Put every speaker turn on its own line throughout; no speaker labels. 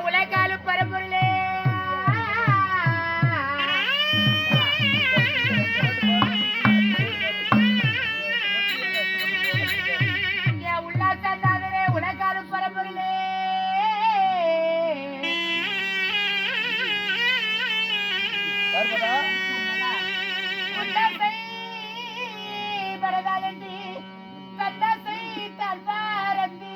உலகாலு பரம்பொருளே உல்லாசே உலகாலு பரம்பொருளே பரதாயண்டி கண்டசை தல்வாரந்தி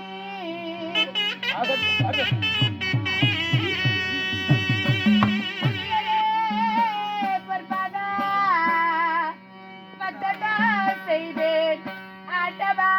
செய்தேன் ஆட்டவா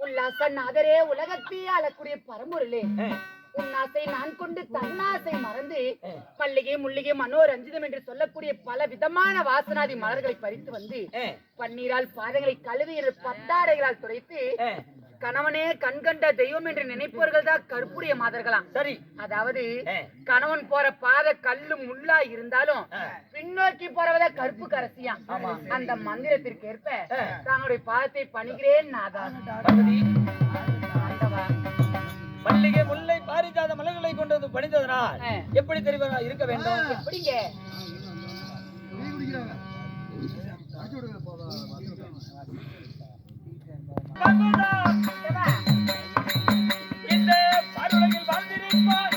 உல்லாசநாதரே உலகத்தில் ஆளக்கூடிய பரம்பொருளே உன்னாசை நான் கொண்டு தன்னாசை மறந்து மல்லிகை முல்லிகை மனோரஞ்சிதம் என்று சொல்லக்கூடிய பல விதமான வாசனாதி மலர்களை பறித்து வந்து பன்னீரால் பாதங்களை கழுவி பத்தாடைகளால் துடைத்து கணவனே கண்கண்ட தெய்வம் என்று நினைப்பவர்கள் தான் கற்புடைய மாதர்களாம். சரி, அதாவது கணவன் போற பாத கல்லு முள்ளா இருந்தாலும் பின்னோக்கி போறவத கற்பு கரசியா. அந்த மந்திரத்திற்கு ஏற்ப தங்களுடைய பாதத்தை பணிகிறேன் நாதா.
மல்லிகை முல்லை பாரிஜாத மலர்களை கொண்டு பணிந்ததனால் எப்படி தெரிவதா இருக்க வேண்டும்?
எப்படிங்க
இந்த பாருலகில் வாழ்ந்திருப்பார்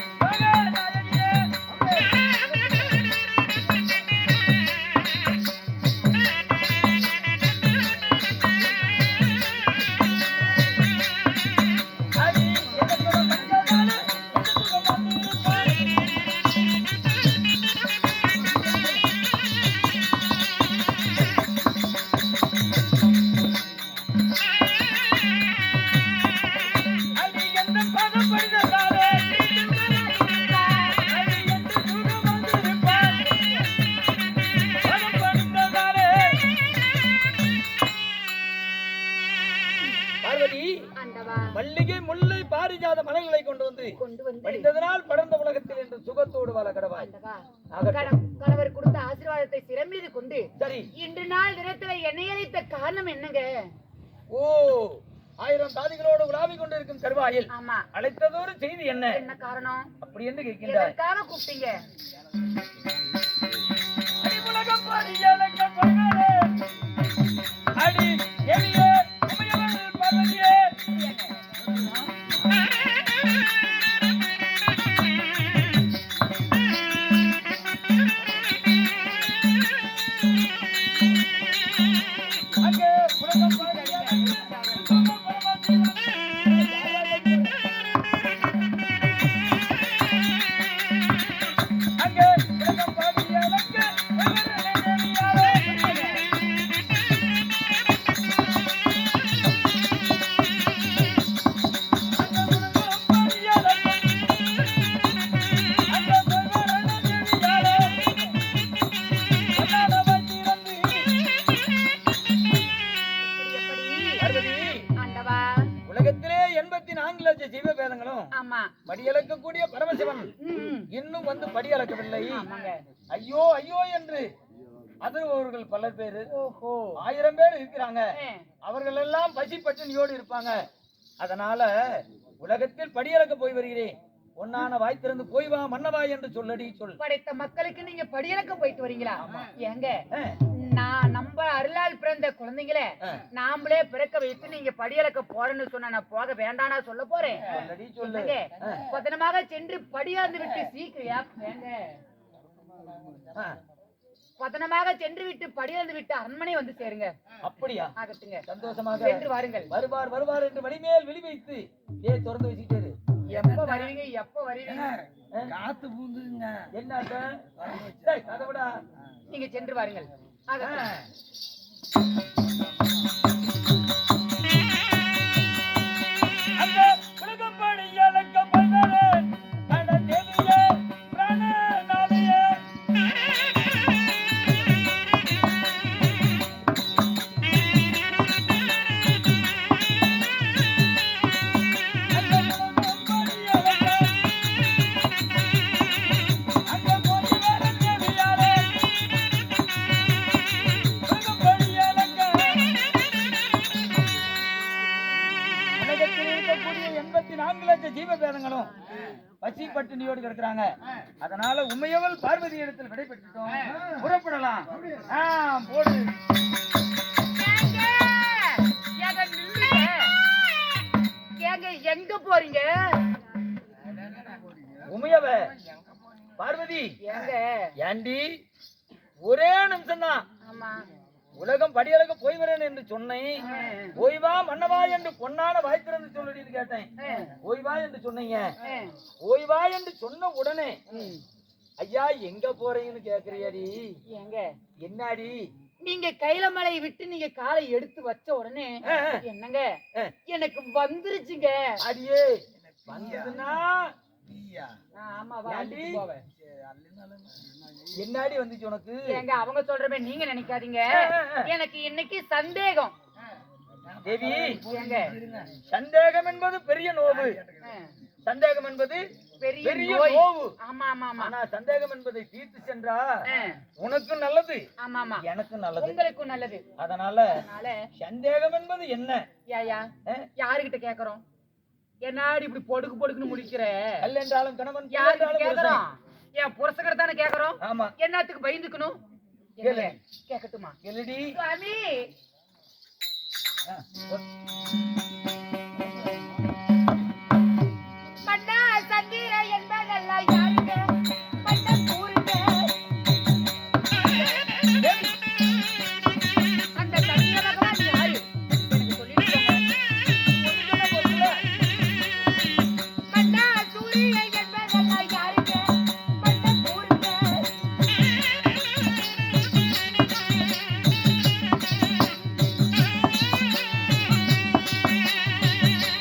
மல்லிகை முல்லை பாரிஜாத மலர்களை கொண்டு வந்து படித்ததனால் படர்ந்த உலகத்தில் என்று சுகத்தோடு வாழ கடவாய்.
கணவர் கொடுத்த ஆசீர்வாதத்தை சிரம் மீது கொண்டு சரி இன்று நாள் தினத்துல என்னை அழைத்த காரணம் என்னங்க?
ஓ, 1000 தாதிகளோடு உலாவிக் கொண்டிருக்கும் தருவாயில்
ஆமா
அழைத்ததொரு செய்தி என்ன
என்ன காரணம்
அப்படி என்று கேட்கின்றார்.
எதற்காக கூப்பிட்டீங்க?
அடி உலகம் பாரியலங்க பொன்னரே அடி எளியே உமையவள் பார்வதியே அங்கே உலகம் பாரியலங்க உலகத்திலே 84 லட்சம் ஜீவபேதங்களும் படியளக்கக்கூடிய பரமசிவன் இன்னும் வந்து படியளக்கவில்லை. ஐயோ ஐயோ என்று அதர்வர்கள் பலர் பேரு 1000 பேர் இருக்கிறாங்க. அவர்கள் எல்லாம் பசி பட்டினியோடு இருப்பாங்க. அதனால உலகத்தில் படியளக்க போய் வருகிறேன். ஒன்னான வாய் திறந்து போய் வா மன்னவா என்று சொல்லடி சொல்.
படைத்த மக்களுக்கு நீங்க படியளக்க போயிட்டு வரீங்களா? ஏங்க நான் நம்ம அருளால் பிறந்த குழந்தைங்கள நாமளே பிறக்க வைத்து நீங்க படியளக்க போறேன்னு சொன்ன நான் போக வேண்டானா சொல்ல போறேன். பதனமாக சென்று படியாந்து விட்டு சீக்கிரம் பதனமாக சென்று விட்டு படியாந்து விட்டு அரண்மனை வந்து சேருங்க.
அப்படியா?
ஆகட்டுங்க.
சந்தோஷமாக
சென்று வாருங்கள்.
வருவார் வருவார் என்று வழிமேல் வெளி வைத்து திறந்து வச்சுட்டாரு.
எப்ப வருவீங்க எப்ப வருவீங்க?
காத்து பூந்துங்க. என்ன கதவுடா?
நீங்க சென்று வாருங்கள். ஜீவபேதங்களும் பசி பட்டினியோடு கிடக்குறாங்க. அதனால உமையவள் பார்வதி இடத்தில் விடை பெற்றுட்டோம். புறப்படலாம். போடு. எங்க போறீங்க? உமையவ பார்வதி ஏண்டி ஒரே நிமிஷம் தான் உலகம் படியளக்க போய் வரேன் என்று சொன்னேன். ஓய்வா மன்னவா என்று பொன்னான வாய்த்திறந்து சொல்லி கேட்டேன். ஓய்வா என்று சொன்னீங்க. ஓய்வா என்று சொன்ன உடனே ஐயா எங்க போறீங்கன்னு கேக்குறியாடி? என்னாடி நீங்க கைலமலை விட்டு நீங்க காலை எடுத்து வச்ச உடனே என்னங்க எனக்கு வந்துருச்சுங்க. அடியே வந்ததுன்னா என்னாடி வந்துச்சு உனக்கு? எங்க அவங்க சொல்றமே நீங்க நினைக்காதீங்க. எனக்கு இன்னைக்கு சந்தேகம். தேவி சந்தேகம் என்பது பெரிய நோவு. சந்தேகம் என்பது பெரிய நோவு. ஆமா ஆமா ஆமா. ஆனா சந்தேகம் என்பதை தீர்த்து சென்றா உனக்கு நல்லது. ஆமா ஆமா எனக்கு நல்லது உங்களுக்கும் நல்லது. அதனால சந்தேகம் என்பது என்ன? யாருகிட்ட கேக்குறோம்? என்னாடி இப்படி பொடுக்கு பொடுக்குன்னு முடிக்கிற? அல்ல என்றாலும் கணவன் யாரு கேக்குறோம்? என் புருஷகிட்ட தானே கேக்குறோம். ஆமா என்னத்துக்கு பயந்துக்கணும்? கேட்கட்டுமா? கேளுடி சுவாமி. மன்னா சந்திர என்பதெல்லாம் யாருங்க? மன்னா கூறுங்க. அந்த சந்திர பகவான் யாரு? எனக்கு சொல்லிடுங்க. மன்னா சூரிய என்பதெல்லாம் யாருங்க? மன்னா கூறுங்க.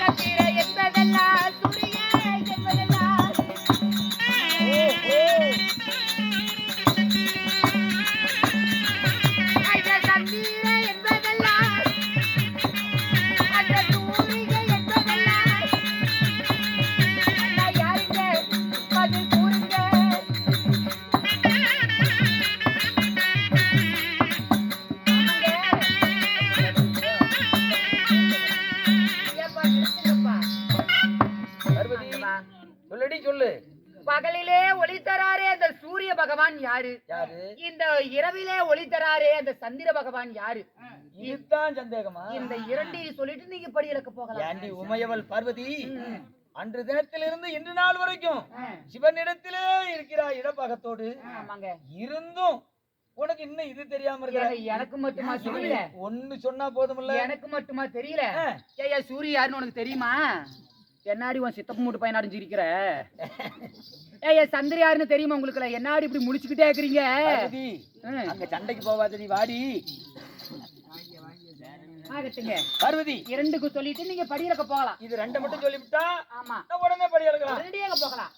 சந்திர என்பதெல்லாம் சூரிய என்பதெல்லாம் பகவான் யாரு?
யாரு?
இந்த இரவிலே ஒளி தராரே அந்த சந்திர பகவான் யாரு?
இதுதான் சந்தேகமா?
இந்த இரண்டையும் சொல்லிட்டு நீங்க படி இழக்க போகலாம்.
ஏண்டி உமையவள் பார்வதி அன்று தினத்திலிருந்து இன்று நாள் வரைக்கும் சிவனிடத்திலே இருக்கிறாய் இடப்பாகத்தோடு. இருந்தும் உனக்கு இன்னும் இது தெரியாம இருக்க? எனக்கு மட்டுமா தெரியல? ஒண்ணு சொன்னா போதுமில்ல? எனக்கு மட்டுமா தெரியல? ஏய்யா சூரிய யாருன்னு உனக்கு தெரியுமா? என்னாடி உன் சித்தப்பு மூட்டு பையனாடி சிரிக்கிற? ஏய்யா சந்திர யாருன்னு தெரியுமா உங்களுக்கு? என்னாடி இப்படி முடிச்சுக்கிட்டே இருக்கிறீங்க? அங்க சண்டைக்கு போவாத நீ வாடி. பார்வதி இரண்டுக்கு சொல்லிட்டு நீங்க படியிறக்க போகலாம். இது ரெண்டை மட்டும் சொல்லிவிட்டா ஆமா உடனே படியிறக்கலாம். ரெடியாக போகலாம்.